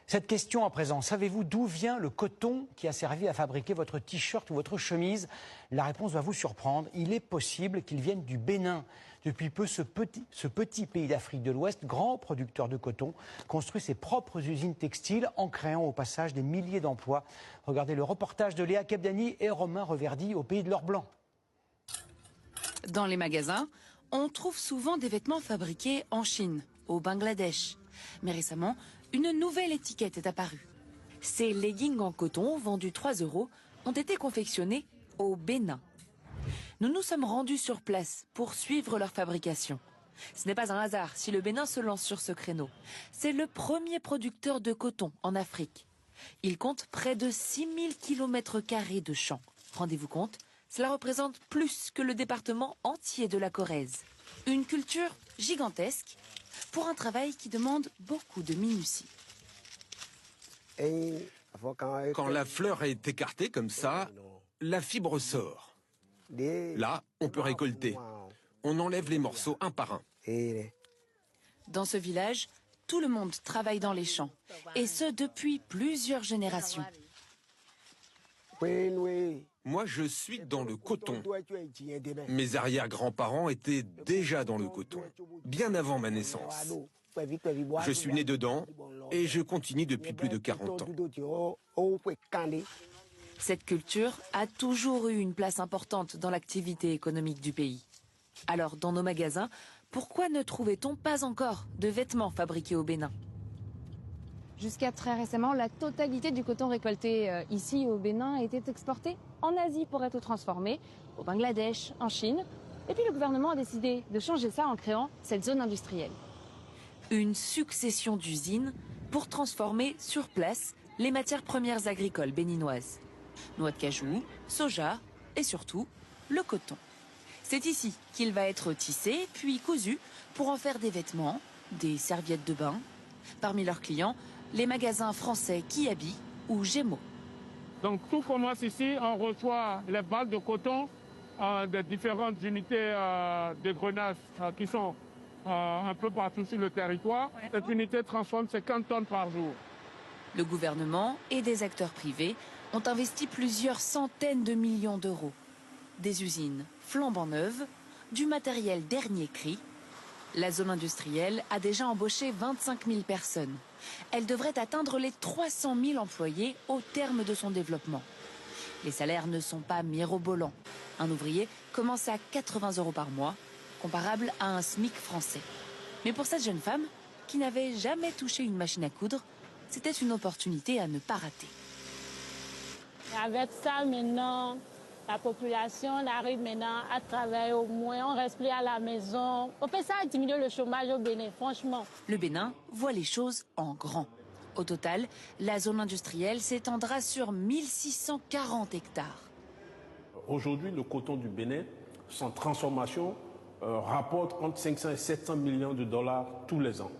Cette question à présent, savez-vous d'où vient le coton qui a servi à fabriquer votre t-shirt ou votre chemise? La réponse va vous surprendre. Il est possible qu'il vienne du Bénin. Depuis peu, ce petit pays d'Afrique de l'Ouest, grand producteur de coton, construit ses propres usines textiles en créant au passage des milliers d'emplois. Regardez le reportage de Léa Kebdani et Romain Reverdy au pays de l'or blanc. Dans les magasins, on trouve souvent des vêtements fabriqués en Chine, au Bangladesh. Mais récemment, une nouvelle étiquette est apparue. Ces leggings en coton, vendus 3 € ont été confectionnés au Bénin. Nous nous sommes rendus sur place pour suivre leur fabrication. Ce n'est pas un hasard si le Bénin se lance sur ce créneau. C'est le premier producteur de coton en Afrique. Il compte près de 6000 km² de champs. Rendez-vous compte, cela représente plus que le département entier de la Corrèze. Une culture gigantesque pour un travail qui demande beaucoup de minutie. Quand la fleur est écartée comme ça, la fibre sort. Là, on peut récolter. On enlève les morceaux un par un. Dans ce village, tout le monde travaille dans les champs, et ce depuis plusieurs générations. Moi, je suis dans le coton. Mes arrière-grands-parents étaient déjà dans le coton, bien avant ma naissance. Je suis né dedans et je continue depuis plus de 40 ans. Cette culture a toujours eu une place importante dans l'activité économique du pays. Alors, dans nos magasins, pourquoi ne trouvait-on pas encore de vêtements fabriqués au Bénin ? Jusqu'à très récemment, la totalité du coton récolté ici au Bénin était exporté en Asie pour être transformé, au Bangladesh, en Chine. Et puis le gouvernement a décidé de changer ça en créant cette zone industrielle. Une succession d'usines pour transformer sur place les matières premières agricoles béninoises. Noix de cajou, soja et surtout le coton. C'est ici qu'il va être tissé puis cousu pour en faire des vêtements, des serviettes de bain. Parmi leurs clients, les magasins français Kiabi ou Gémeaux. Donc tout commence ici, on reçoit les balles de coton des différentes unités de grenages qui sont un peu partout sur le territoire. Cette unité transforme 50 tonnes par jour. Le gouvernement et des acteurs privés ont investi plusieurs centaines de millions d'euros. Des usines flambant neuves, du matériel dernier cri. La zone industrielle a déjà embauché 25 000 personnes. Elle devrait atteindre les 300 000 employés au terme de son développement. Les salaires ne sont pas mirobolants. Un ouvrier commence à 80 € par mois, comparable à un SMIC français. Mais pour cette jeune femme, qui n'avait jamais touché une machine à coudre, c'était une opportunité à ne pas rater. Avec ça, maintenant, la population arrive maintenant à travailler au moins, on reste plus à la maison. On fait ça à diminuer le chômage au Bénin, franchement. Le Bénin voit les choses en grand. Au total, la zone industrielle s'étendra sur 1640 hectares. Aujourd'hui, le coton du Bénin, sans transformation, rapporte entre 500 et 700 millions de dollars tous les ans.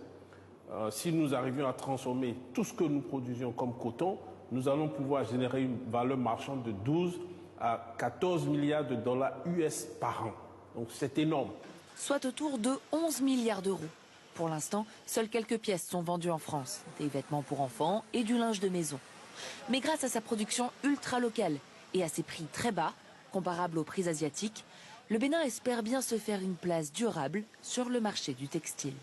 Si nous arrivions à transformer tout ce que nous produisions comme coton, nous allons pouvoir générer une valeur marchande de 12 à 14 milliards de dollars US par an. Donc c'est énorme. Soit autour de 11 milliards d'euros. Pour l'instant, seules quelques pièces sont vendues en France. Des vêtements pour enfants et du linge de maison. Mais grâce à sa production ultra locale et à ses prix très bas, comparables aux prix asiatiques, le Bénin espère bien se faire une place durable sur le marché du textile.